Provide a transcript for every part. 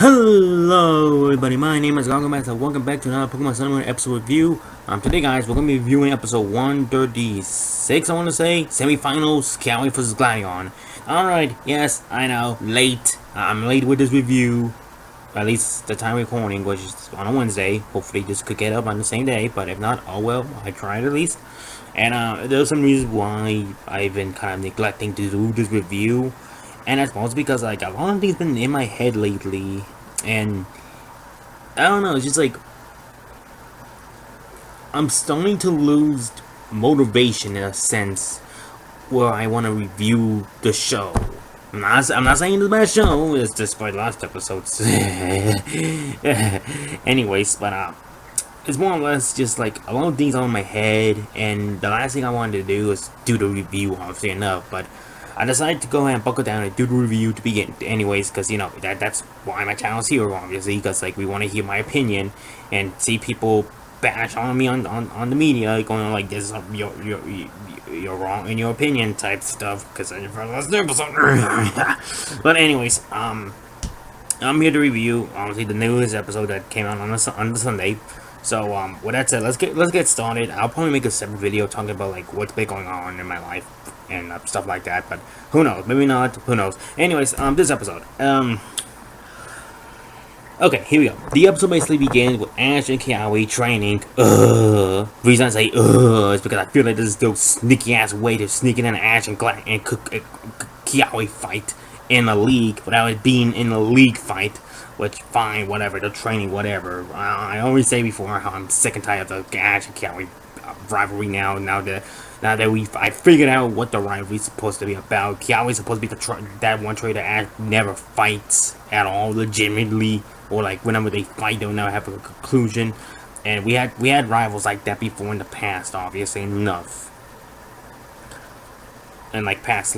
Hello everybody, my name is Gargomath and welcome back to another Pokemon Sun Moon episode review. Today guys, we're going to be reviewing episode 136, I want to say, semifinals, Kiawe vs. Gladion. Alright, yes, I know, late, I'm late with this review, at least the time recording, which is on a Wednesday. Hopefully this could get up on the same day, but if not, oh well, I tried at least. And there's some reasons why I've been kind of neglecting to do this review. And that's mostly because like a lot of things been in my head lately, and I don't know, it's just like I'm starting to lose motivation in a sense where I want to review the show. I'm not saying it's the best show, it's just for the last episodes. Anyways, but it's more or less just like a lot of things on my head, and the last thing I wanted to do is do the review, obviously enough, but I decided to go ahead and buckle down and do the review to begin anyways, because you know that's why my channel's here, obviously, because like we want to hear my opinion and see people bash on me on the media, going like this is you're wrong in your opinion type stuff, because for the last episode. But anyways, I'm here to review obviously the newest episode that came out on the Sunday. So with that said, let's get started. I'll probably make a separate video talking about like what's been going on in my life and stuff like that, but who knows, maybe not, who knows. Anyways, this episode, okay, here we go. The episode basically begins with Ash and Kiawe training. The reason I say is because I feel like this is the sneaky ass way to sneak in an Ash and Kiawe fight in a league without it being in a league fight. Which, fine, whatever, the training, whatever. I always say before how I'm sick and tired of the Ash and Kiawe rivalry now that I figured out what the rivalry is supposed to be about. Kiawe's supposed to be that one trainer Ash never fights at all, legitimately, or like whenever they fight, they'll never have a conclusion. And we had rivals like that before in the past, obviously enough. And like past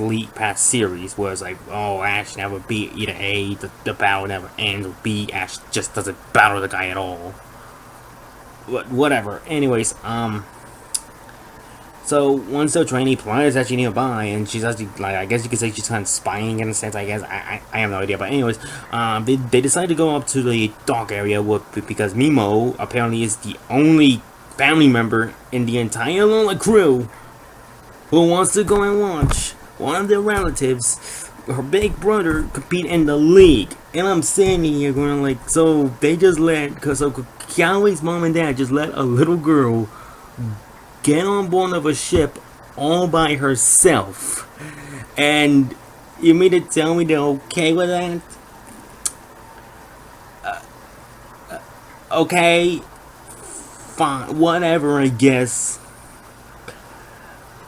series, where it's like, oh, Ash never beat either A, the battle never ends, or B, Ash just doesn't battle the guy at all. Whatever. Anyways, so once the trainee Piranha is actually nearby, and she's actually like, I guess you could say she's kind of spying in a sense. I guess I have no idea, but anyways, they decide to go up to the dock area because Mimo apparently is the only family member in the entire Lola crew who wants to go and watch one of their relatives, her big brother, compete in the league. And I'm sitting here going like, so they just so Kiawe's mom and dad just let a little girl get on board of a ship all by herself, and you mean to tell me they're okay with that? Okay, fine, whatever, I guess.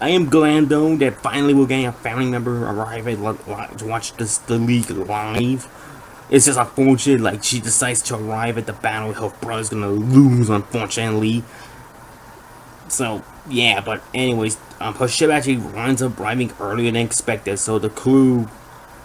I am glad though that finally we're getting a family member arrive to watch the league live. It's just unfortunate, like she decides to arrive at the battle, her brother's gonna lose, unfortunately. So yeah, but anyways, her ship actually winds up arriving earlier than expected, so the crew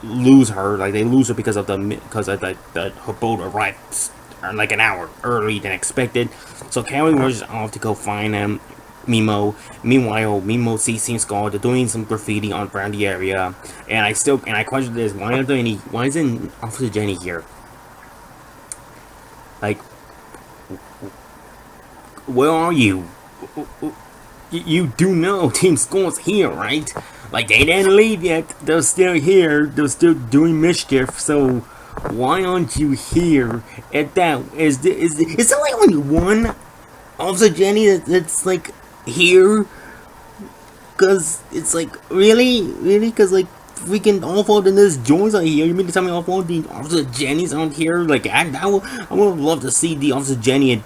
lose her. Like they lose her because her boat arrived like an hour early than expected. So Kiawe rushes off to go find them. Mimo. Meanwhile, Mimo seems scarred. They're doing some graffiti around the area, and I question this: why isn't Officer Jenny here? Like, where are you? You do know Team Skull's here, right? Like they didn't leave yet. They're still here. They're still doing mischief. So why aren't you here? At that is there like only one Officer Jenny that's like here? Cause it's like really, cause like freaking all four of the Jones are here. You mean to tell me all four of the Officer Jennies aren't here? Like I would love to see the Officer Jenny and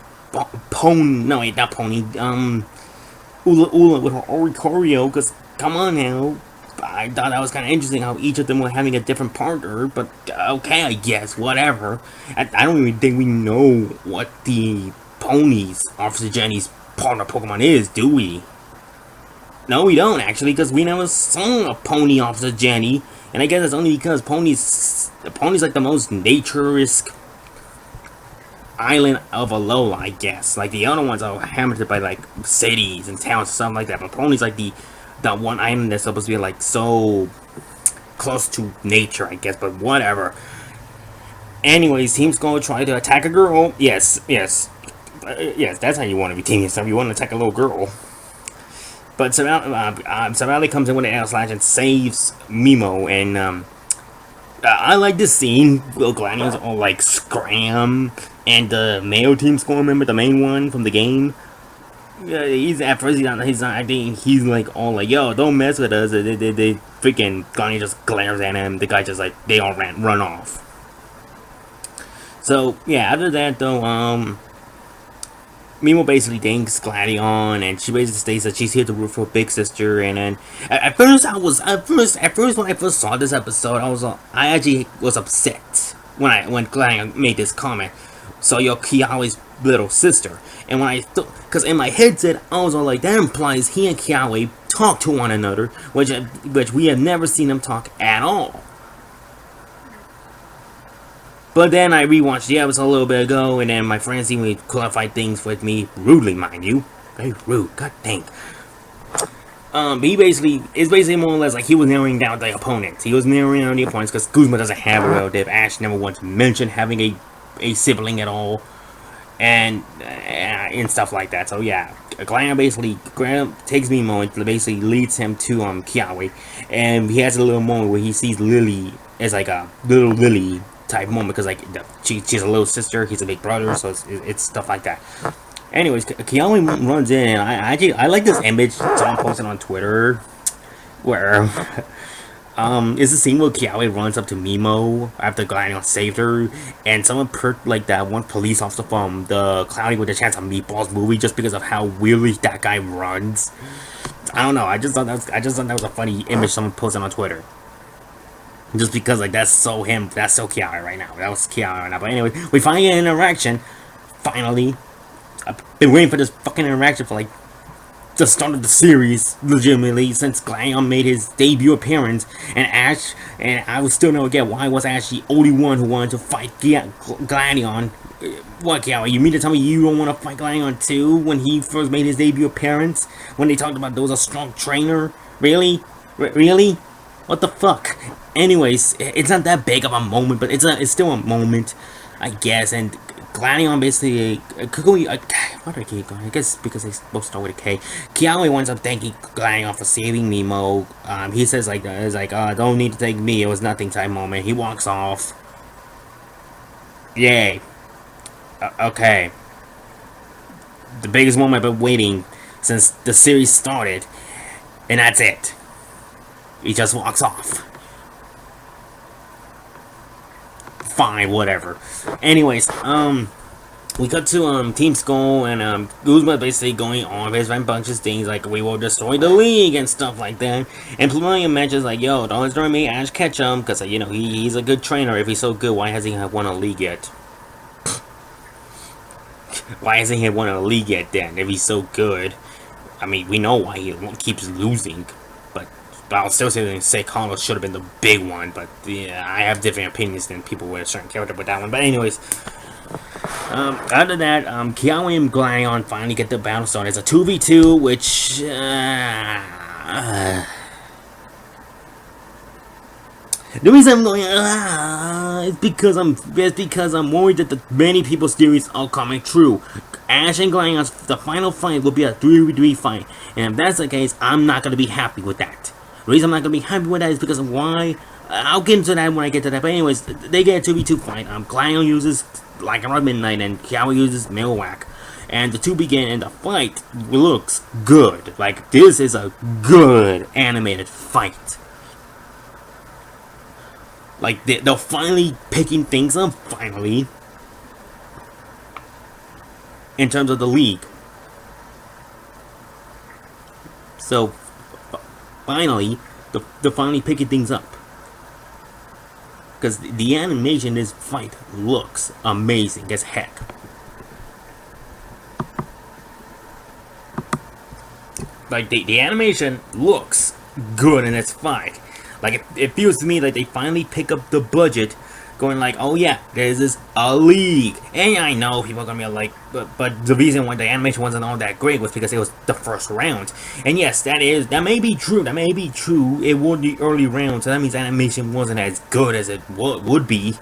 Pony. No, wait, not Pony. Ula with her Oricorio. Cause come on now, I thought that was kind of interesting how each of them were having a different partner. But okay, I guess whatever. I don't even think we know what the Pony's Officer Jenny's partner Pokemon is, do we? No, we don't actually, because we never saw a Pony Officer Jenny, and I guess it's only because Pony's like the most nature-esque island of Alola, I guess. Like the other ones are hammered by like cities and towns and stuff like that, but Pony's like the one island that's supposed to be like so close to nature, I guess. But whatever. Anyways, Team Skull tried to attack a girl. Yes, yes, yes. That's how you want to be teaming yourself. You want to attack a little girl. But Savali comes in with an air slash and saves Mimo, and I like this scene. Will Gladius all like Scram and the male Team Skull member, the main one from the game. He's at first he's not acting. He's like all like, "Yo, don't mess with us." They freaking Gladius just glares at him. The guy just like they all run off. So yeah, after that though, Mimo basically thanks Gladion, and she basically states that she's here to root for Big Sister. And then at first when I first saw this episode, I actually was upset when Gladion made this comment. So you're Kiawe's little sister, and when I thought, because in my headset I was all like, that implies he and Kiawe talk to one another, which we have never seen them talk at all. But then I rewatched the episode a little bit ago, and then my friends even clarified things with me, rudely, mind you. Very rude, god dang. It's basically more or less like he was narrowing down the opponents. He was narrowing down the opponents because Guzma doesn't have a relative. Ash never once mentioned having a sibling at all, and stuff like that. So yeah, Gladion basically takes Mimo and basically leads him to Kiawe, and he has a little moment where he sees Lily as like a little Lily type moment, because like she's a little sister, he's a big brother, so it's stuff like that. Anyways, Kiawe runs in, and I like this image someone posted on Twitter, where it's the scene where Kiawe runs up to Mimo after Gladion saved her, and someone perked like that one police officer from the Cloudy with a Chance of Meatballs movie just because of how weirdly that guy runs. I don't know. I just thought that was a funny image someone posted on Twitter. Just because, like, that's so him, that's so Kiawe right now. That was Kiawe right now. But anyway, we finally get an interaction. Finally. I've been waiting for this fucking interaction for, like, the start of the series, legitimately, since Gladion made his debut appearance. And I would still never get why was Ash the only one who wanted to fight Gladion. What, Kiawe, you mean to tell me you don't want to fight Gladion too, when he first made his debut appearance? When they talked about there was a strong trainer? Really? Really? What the fuck? Anyways, it's not that big of a moment, but it's still a moment, I guess. And Gladion basically, why do I keep going? I guess because they both start with a K. Kiawe winds up thanking Gladion for saving Mimo. He says like, don't need to thank me, it was nothing type moment. He walks off. Yay. Okay. The biggest moment I've been waiting since the series started, and that's it. He just walks off. Fine, whatever. Anyways, we got to Team Skull, and Guzma basically going on his bunches things like we will destroy the league and stuff like that. And Plutonium mentions like, yo, don't destroy me, Ash catch him, because you know he's a good trainer. If he's so good, why hasn't he won a league yet? Why hasn't he won a league yet then? If he's so good, I mean, we know why he keeps losing. But I'll still say Carlos should have been the big one. But yeah, I have different opinions than people with a certain character with that one. But anyways, after that, Kiawe and Gladion finally get the battle started. It's a 2v2, which the reason I'm going is because I'm worried that the many people's theories are coming true. Ash and Gladion's the final fight will be a 3v3 fight, and if that's the case, I'm not gonna be happy with that. The reason I'm not gonna be happy with that is because of why. I'll get into that when I get to that. But anyways, they get a 2v2 fight. Gladion uses like around midnight, and Kiawe uses Millwhack, and the two begin, and the fight looks good. Like, this is a good animated fight. Like, they're finally picking things up, finally, in terms of the league. So, finally, they're finally picking things up. Because the animation in this fight looks amazing as heck. Like, the animation looks good in this fight. Like, it feels to me like they finally pick up the budget, going like, oh yeah, this is a league. And I know people are gonna be like, but the reason why the animation wasn't all that great was because it was the first round. And yes, that may be true. That may be true. It was the early round, so that means animation wasn't as good as it would be.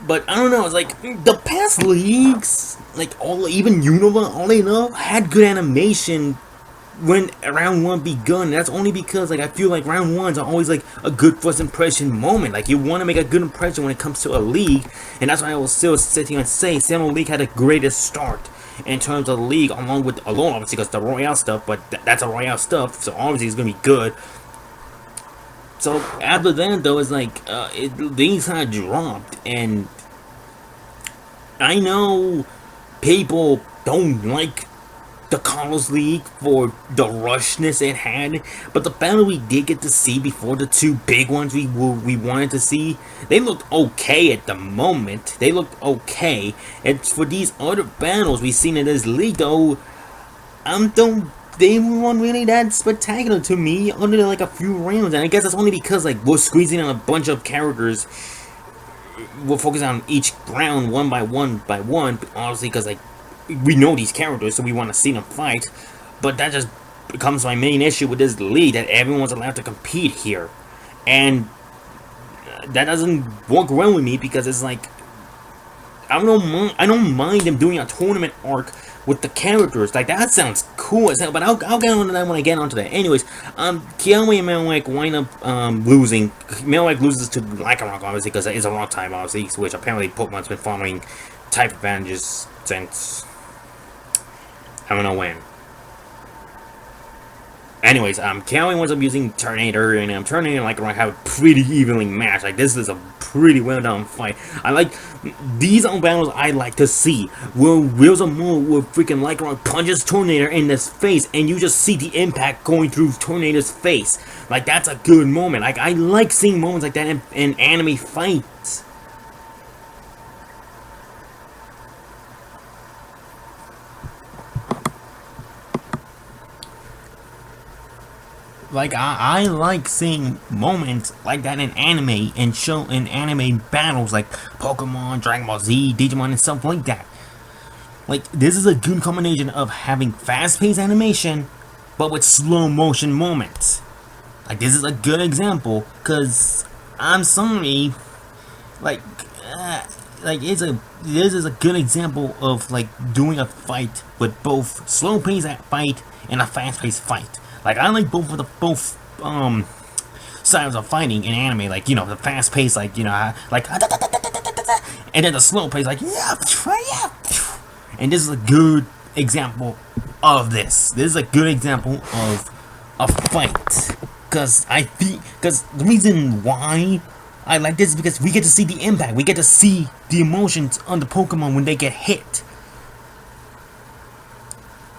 But I don't know, it's like the past leagues, like all even Unova, all they know had good animation when round one begun. That's only because like I feel like round ones are always like a good first impression moment. Like you want to make a good impression when it comes to a league, and that's why I will still sit here and say Seminole League had the greatest start in terms of the league, alone obviously because the Royale stuff, but that's a Royale stuff, so obviously it's gonna be good. So after that though, it's like things kind of dropped, and I know people don't like the Carlos League for the rushness it had, but the battle we did get to see before the two big ones we wanted to see, they looked okay at the moment. They looked okay. And for these other battles we've seen in this league though, don't they weren't really that spectacular to me under like a few rounds, and I guess that's only because like we're squeezing in a bunch of characters. We'll focus on each round one by one, obviously because like we know these characters, so we want to see them fight. But that just becomes my main issue with this league, that everyone's allowed to compete here, and that doesn't work well with me because it's like I don't mind them doing a tournament arc with the characters. Like that sounds cool as hell, but I'll get onto that when I get onto that. Anyways, Kiawe and Melwick wind up losing. Melwick loses to Lycanroc obviously because it's a rock type obviously, which apparently Pokemon's been following type advantages since I don't know when. Anyways, Cowie winds up using Tornado, and Tornado and Lycanroc have a pretty evenly matched. Like, this is a pretty well done fight. I like, these are battles I like to see, where Wheels of Moon, where freaking Lycanroc punches Tornado in his face, and you just see the impact going through Tornado's face. Like, that's a good moment. Like, I like seeing moments like that in anime fights. Like I like seeing moments like that in anime and in anime battles like Pokemon, Dragon Ball Z, Digimon, and stuff like that. Like this is a good combination of having fast-paced animation, but with slow motion moments. Like this is a good example, cause I'm sorry, like this is a good example of like doing a fight with both slow-paced fight and a fast-paced fight. Like I like both styles of fighting in anime, like you know the fast pace, like you know like, and then the slow pace, like yeah. And this is a good example of this. This is a good example of a fight, because the reason why I like this is because we get to see the impact, we get to see the emotions on the Pokemon when they get hit.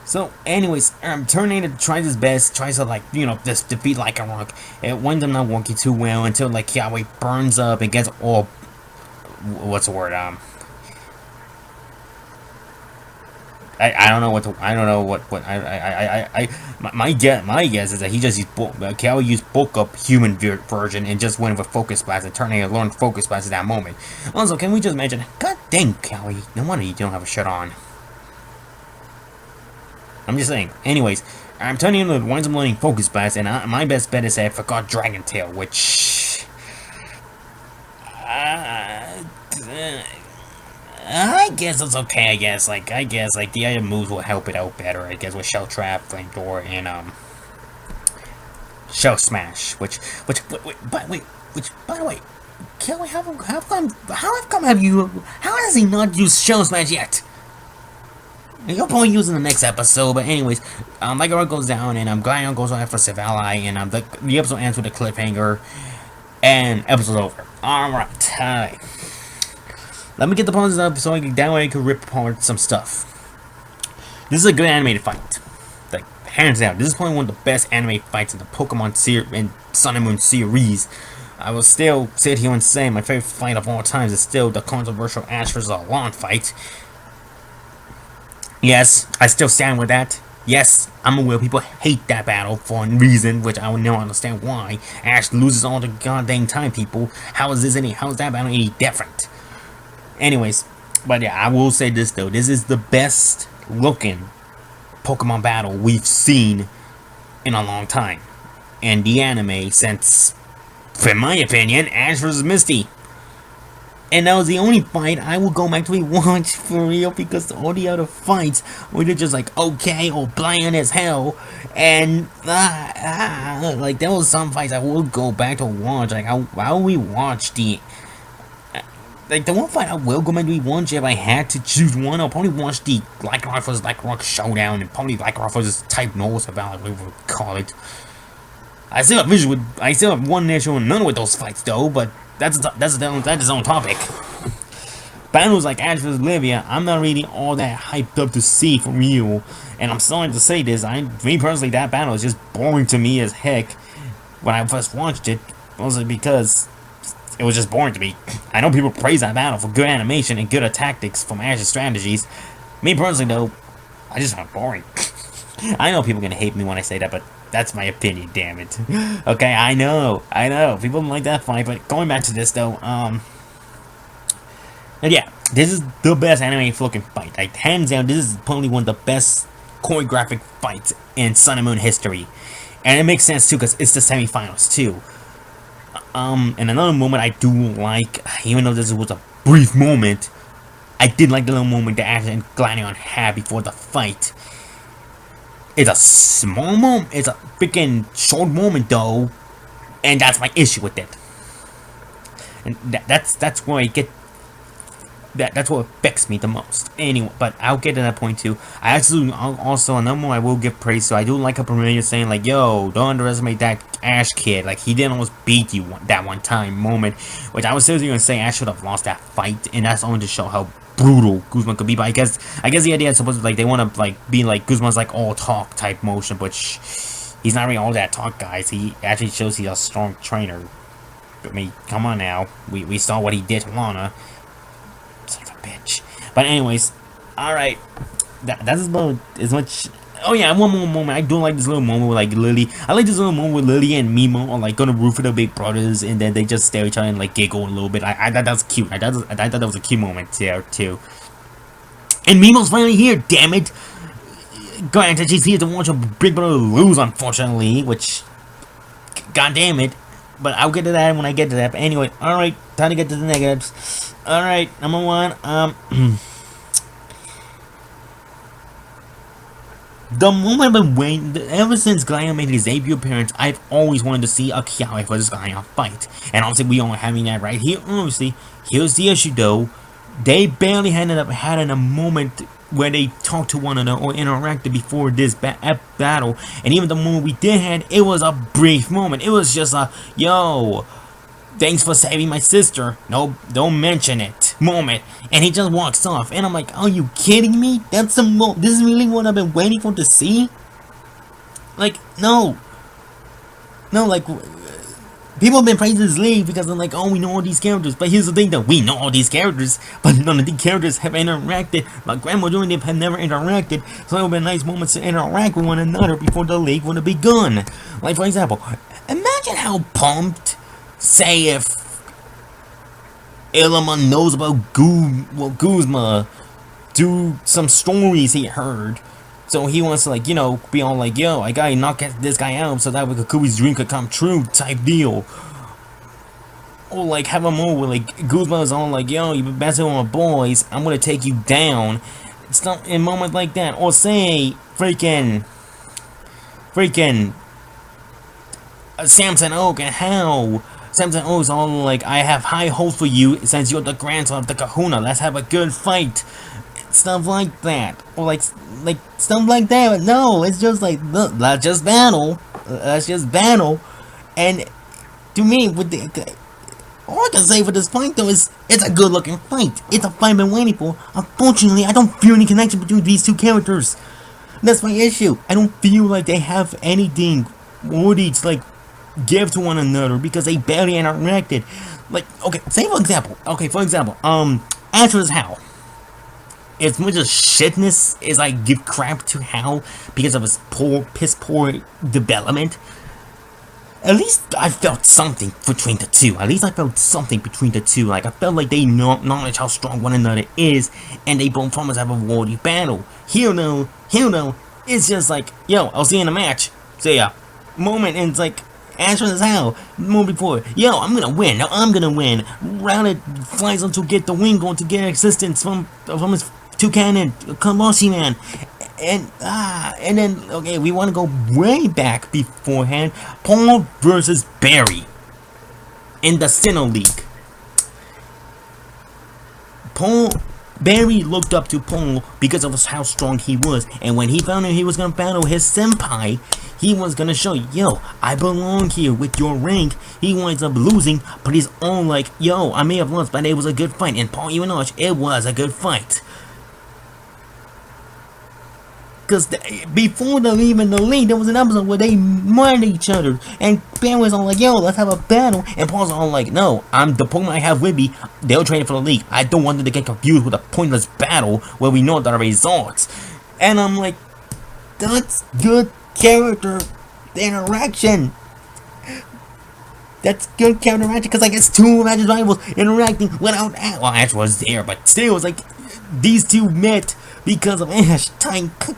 So, anyways, Tornado tries his best, tries to, like, you know, just defeat Lycanroc. It winds up not working too well until, like, Kiawe burns up and gets all... What's the word? I don't know what to... I don't know what... My guess is that he just used... Kiawe used bulk up human version and just went with Focus Blast, and Tornado learned Focus Blast at that moment. Also, can we just mention... God dang, Kiawe, no wonder you don't have a shirt on. I'm just saying. Anyways, I'm telling you that winds up learning Focus Blast, and my best bet is that I forgot Dragon Tail, which... I guess it's okay, I guess the other moves will help it out better, I guess, with Shell Trap, Flamethrower, and, Shell Smash, which, by the way, Kelly, how has he not used Shell Smash yet? He'll probably use in the next episode, but anyways, Lycanroc goes down, and Glion goes on for Savali, and the episode ends with a cliffhanger, and episode's over. Alright, let me get the puzzles up so that way I can rip apart some stuff. This is a good animated fight. Like, hands down, this is probably one of the best anime fights in the Pokemon series and Sun and Moon series. I will still sit here and say my favorite fight of all times is still the controversial Ash vs. Alon fight. Yes, I still stand with that. Yes, I'm aware people hate that battle for a reason, which I will never understand why. Ash loses all the goddamn time, people. How is that battle any different? Anyways, but yeah, I will say this though. This is the best looking Pokemon battle we've seen in a long time. In the anime since, in my opinion, Ash vs. Misty. And that was the only fight I would go back to rewatch for real, because all the other fights were just like okay or bland as hell. And like there was some fights I would go back to watch. Like I would rewatch like the one fight I will go back to rewatch if I had to choose one. I'll probably watch the Lycroft vs. Lycroft Showdown, and probably Lycroft vs. Type North, about whatever we call it. I still have one issue and none with those fights though, but that's its own topic. Battles like Ash vs. Olivia, I'm not really all that hyped up to see for real, and I'm starting to say this. Me personally, that battle is just boring to me as heck. When I first watched it, mostly because it was just boring to me. I know people praise that battle for good animation and good tactics from Ash's strategies. Me personally, though, I just found it boring. I know people are gonna hate me when I say that, but that's my opinion, damn it. Okay, I know. People don't like that fight, but going back to this though, and yeah, this is the best anime looking fight. Like, hands down, this is probably one of the best choreographic fights in Sun and Moon history. And it makes sense too, because it's the semifinals too. And another moment I do like, even though this was a brief moment, I did like the little moment that Ash and Gladion had before the fight. It's a small moment, it's a freaking short moment though, and that's my issue with it. And that's where I get that's what affects me the most. Anyway, but I'll get to that point too. I actually also, another one I will give praise, so I do like a Premier saying like, yo, don't underestimate that Ash kid, like he didn't almost beat you that one time moment, which I was seriously gonna say Ash should have lost that fight, and that's only to show how brutal Guzman could be. But I guess the idea is supposed to, like, they want to like be like Guzman's like all talk type motion, but he's not really all that talk, guys. He actually shows he's a strong trainer. I mean, come on now, we saw what he did to Lana. Son of a bitch. But anyways, alright. That's about as much. Oh yeah, one more moment. I do like this little moment with like Lily. I like this little moment with Lily and Mimo are like gonna root for the big brothers, and then they just stare at each other and like giggle a little bit. I thought that was cute. I thought that was a cute moment there too. And Mimo's finally here, damn it! Granted, she's here to watch her big brother lose, unfortunately, which, god damn it. But I'll get to that when I get to that. But anyway, alright, time to get to the negatives. Alright, number one, the moment I've been waiting, ever since Gladion made his debut appearance, I've always wanted to see a Kiawe vs. Gladion fight. And obviously we aren't having that right here, obviously. Here's the issue though, they barely had a moment where they talked to one another or interacted before this battle. And even the moment we did have, it was a brief moment. It was just a, yo, thanks for saving my sister, no, don't mention it moment. And he just walks off, and I'm like, are you kidding me? That's the this is really what I've been waiting for to see? Like, no, like, people have been praising this league because they're like, oh, we know all these characters. But here's the thing though, we know all these characters, but none of the characters have interacted. My grandma doing them have never interacted, so it would be nice moments to interact with one another before the league would have begun. Like, for example, imagine how pumped, say, if Illiman knows about Guzma, do some stories he heard. So he wants to, like, you know, be all like, yo, I gotta knock this guy out so that Kukui's dream could come true type deal. Or like have a moment where like Guzma's on like, yo, you've been messing with my boys, I'm gonna take you down. It's not in moments like that. Or say freaking Samson Oak, and how Samson Oak's all like, I have high hopes for you since you're the grandson of the Kahuna. Let's have a good fight. Stuff like that. Or like stuff like that. But no, it's just like, look, let's just battle. And to me, with the all I can say for this fight though is it's a good looking fight. It's a fight I've been waiting for. Unfortunately, I don't feel any connection between these two characters. That's my issue. I don't feel like they have anything worthy to like give to one another because they barely interacted. Like, okay, for example, Ash vs. Hal. As much as shitness as I give crap to Hal because of his piss poor development, at least I felt something between the two. Like, I felt like they acknowledge how strong one another is, and they both promise to have a worthy battle. Here though, it's just like, yo, I'll see you in a match. See ya. Moment, and it's like, Ash was how moment before. Yo, I'm gonna win. Now I'm gonna win. Routed flies on to get the wing going to get assistance from his toucan Colossi man. And then okay, we want to go way back beforehand. Paul versus Barry in the Sinnoh League. Barry looked up to Paul because of how strong he was, and when he found out he was gonna battle his senpai, he was gonna show, yo, I belong here with your rank. He winds up losing, but he's all like, yo, I may have lost, but it was a good fight. And Paul even knows it was a good fight. Because before they leaving the league, there was an episode where they murdered each other. And Barry was all like, yo, let's have a battle. And Paul's all like, no, I'm the Pokemon I have with me. They're training for the league. I don't want them to get confused with a pointless battle where we know the results. And I'm like, that's good character interaction. That's good character interaction. Because I guess two of Ash's rivals interacting without Ash. Well, Ash was there, but still, it's like these two met because of Ash.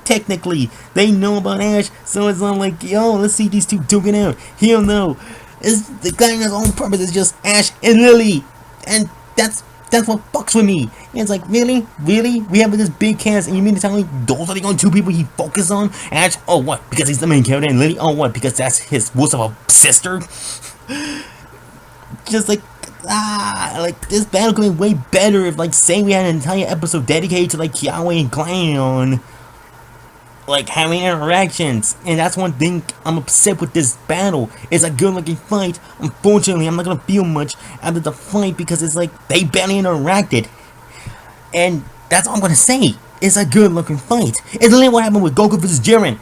Technically, they know about Ash, so it's not like, yo, let's see these two duking out. Hell no. The guy on his own purpose is just Ash and Lily. And that's what fucks with me. And it's like, really? Really? We have this big cast, and you mean to tell me those are the only two people he focuses on? Ash? Oh, what? Because he's the main character, and Lily? Oh, what? Because that's his wuss of a sister? Just like, like, this battle could be way better if, like, say we had an entire episode dedicated to, like, Kiawe and Clown, like, having interactions. And that's one thing I'm upset with this battle. It's a good looking fight. Unfortunately, I'm not gonna feel much after the fight because it's like, they barely interacted. And that's all I'm gonna say. It's a good looking fight. It's literally what happened with Goku vs. Jiren.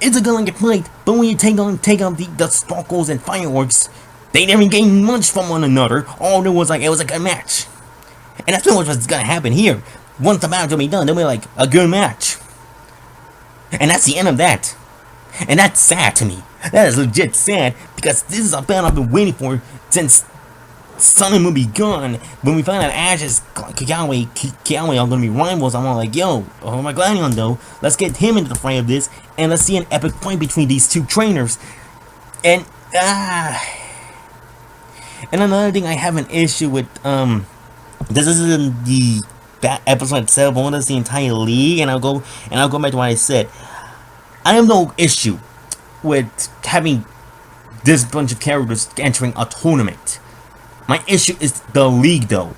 It's a good looking fight, but when you take on the sparkles and fireworks, they didn't gain much from one another. All there was, like, it was a good match. And that's pretty much what's gonna happen here. Once the match will be done, they'll be like, a good match. And that's the end of that. And that's sad to me. That is legit sad, because this is a battle I've been waiting for since Sun and Moon be gone. When we find out Ash and Kiawe are gonna be rivals, I'm all like, yo, oh my Gladion though, let's get him into the fray of this, and let's see an epic fight between these two trainers. And another thing I have an issue with, this isn't the episode itself, but that's the entire league, and I'll go back to what I said. I have no issue with having this bunch of characters entering a tournament. My issue is the league, though.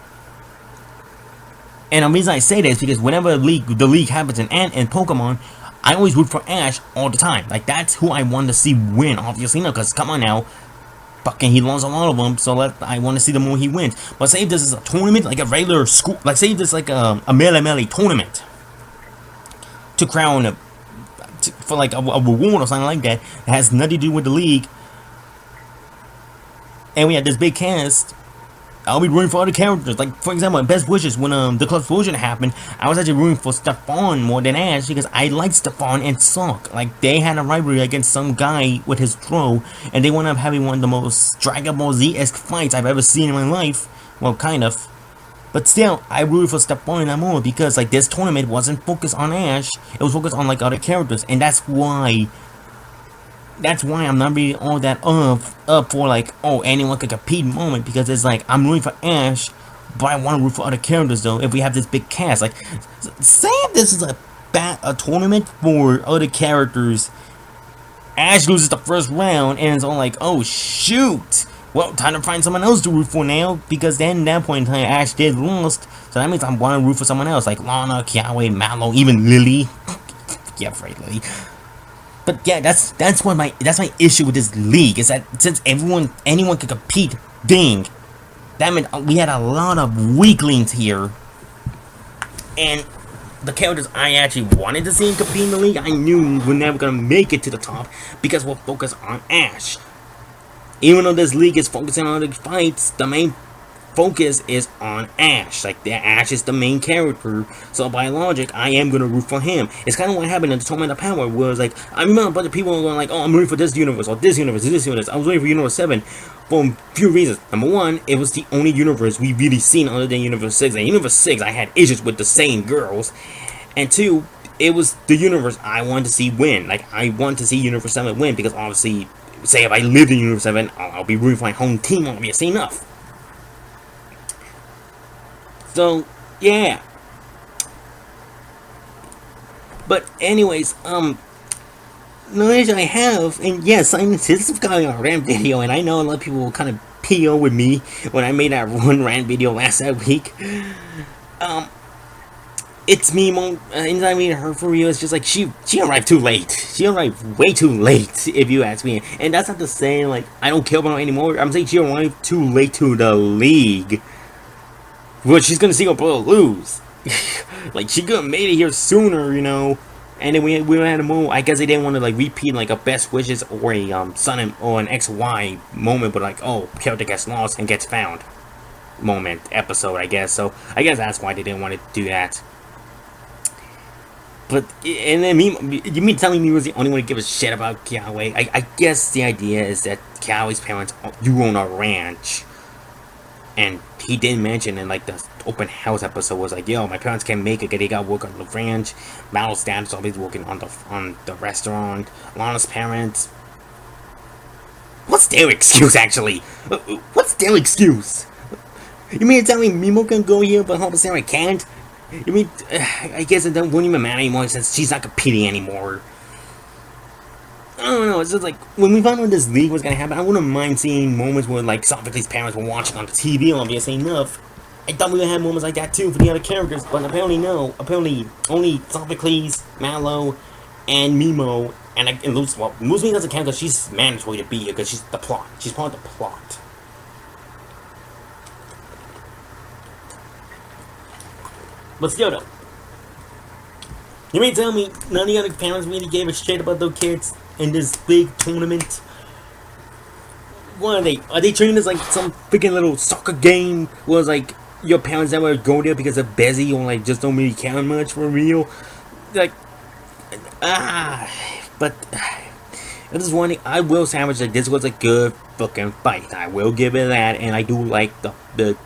And the reason I say that is because whenever the league happens in Pokemon, I always root for Ash all the time. Like, that's who I want to see win, obviously, no, because come on now, fucking he lost a lot of them, so I want to see the more he wins. But say if this is a tournament, like a regular school, like say if this is like a Melee tournament to crown for like a reward or something like that, it has nothing to do with the league, and we had this big cast, I'll be rooting for other characters. Like, for example, in Best Wishes, when the club explosion happened, I was actually rooting for Stefan more than Ash, because I like Stefan and Sock. Like, they had a rivalry against some guy with his throw, and they wound up having one of the most Dragon Ball Z-esque fights I've ever seen in my life. Well, kind of. But still, I rooted for Stefan and more, because, like, this tournament wasn't focused on Ash, it was focused on, like, other characters, and that's why I'm not really all that up for, like, oh, anyone could compete moment, because it's like, I'm rooting for Ash, but I want to root for other characters, though, if we have this big cast. Like, say if this is a tournament for other characters, Ash loses the first round, and it's all like, oh, shoot, well, time to find someone else to root for now, because then at that point in time, Ash did lost, so that means I want to root for someone else, like Lana, Kiawe, Mallow, even Lily. Yeah, right, Lily. But yeah, that's my issue with this league, is that since anyone can compete, dang, that meant we had a lot of weaklings here, and the characters I actually wanted to see compete in the league, I knew were never gonna make it to the top because we're focused on Ash. Even though this league is focusing on the fights, the main focus is on Ash. Like, Ash is the main character, so by logic, I am gonna root for him. It's kind of what happened in the Tournament of Power, where it's like, I remember a bunch of people were going like, oh, I'm rooting for this universe, or this universe, or this universe. I was rooting for Universe 7 for a few reasons. Number one, it was the only universe we've really seen other than Universe 6, and Universe 6, I had issues with the same girls. And two, it was the universe I wanted to see win. Like, I wanted to see Universe 7 win, because obviously, say if I lived in Universe 7, I'll be rooting for my home team, obviously enough. So, yeah. But anyways, knowledge I have, and yes, this is kind of a rant video, and I know a lot of people will kind of PO with me when I made that one rant video last week. It's me, Mom. Anytime I meet her for real, it's just like she arrived too late. She arrived way too late, if you ask me. And that's not to say like I don't care about her anymore. I'm saying she arrived too late to the league, which she's gonna see her brother lose. Like she could have made it here sooner, you know. And then we had a moment. I guess they didn't want to like repeat like a best wishes or a son and, or an XY moment, but like oh character gets lost and gets found moment episode. I guess so. I guess that's why they didn't want to do that. But, and then you mean telling me was the only one to give a shit about Kiawe? I guess the idea is that Kiawe's parents do own a ranch. And he didn't mention in like the open house episode was like, yo, my parents can't make it because they got work on the ranch. Mal's dad is always working on the restaurant. Lana's parents. What's their excuse actually? What's their excuse? You mean tell me Mimo can go here but Homer Sarah can't? You mean, I guess it wouldn't even matter anymore since she's not competing anymore. I don't know, it's just like, when we found out this league was gonna happen, I wouldn't mind seeing moments where, like, Sophocles' parents were watching on the TV, obviously enough. I thought we would have moments like that too for the other characters, but apparently no. Apparently, only Sophocles, Mallow, and Mimo, and Lucy, well, Lucy doesn't count because she's mandatory to be here because she's the plot. She's part of the plot. But still though, you mean tell me none of the other parents really gave a shit about those kids in this big tournament? What are they? Are they treating this like some freaking little soccer game? Was like your parents never go there because they're busy or like just don't really care much for real? Like, but this is one thing I will sandwich like this was a good fucking fight. I will give it that, and I do like the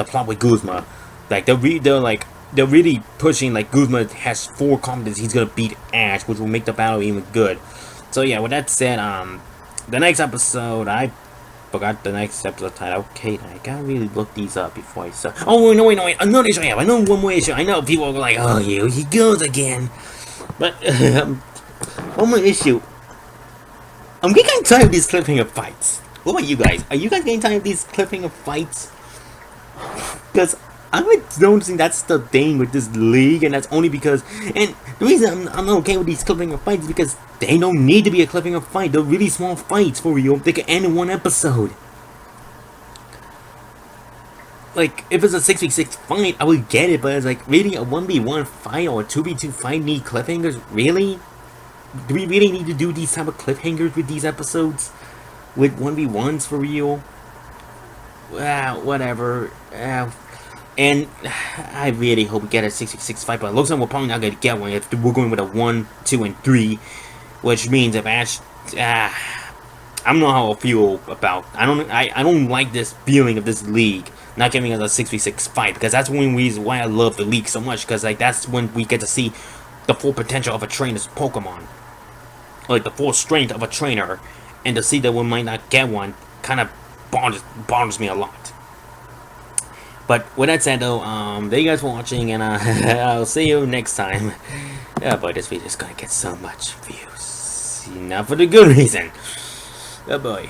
plot with Guzma. Like they're really pushing like Guzma has 4 confidence he's gonna beat Ash, which will make the battle even good. So yeah, with that said, the next episode I forgot the next episode title. Okay, I gotta really look these up before I start. Oh wait, another issue I have. I know one more issue. I know people are like, oh here he goes again. But one more issue. I'm getting tired of these cliffhanger fights. What about you guys? Are you guys getting tired of these cliffhanger fights? Because I'm noticing that's the thing with this league, and that's only because, and the reason I'm not okay with these cliffhanger fights is because they don't need to be a cliffhanger fight. They're really small fights for real. They can end in 1 episode. Like, if it's a 6v6 fight, I would get it, but it's like, really, a 1v1 fight or a 2v2 fight need cliffhangers? Really? Do we really need to do these type of cliffhangers with these episodes? With 1v1s for real? Whatever. And I really hope we get a 6v6 fight, but it looks like we're probably not going to get one if we're going with a 1, 2, and 3. Which means if Ash... I don't know how I feel about... I don't like this feeling of this league not giving us a 6v6 fight, because that's one reason why I love the league so much, because like that's when we get to see the full potential of a trainer's Pokemon. Like the full strength of a trainer, and to see that we might not get one kind of bothers me a lot. But with that said though, thank you guys for watching, and I'll see you next time. Oh boy, this video is gonna get so much views. Not for the good reason. Oh boy.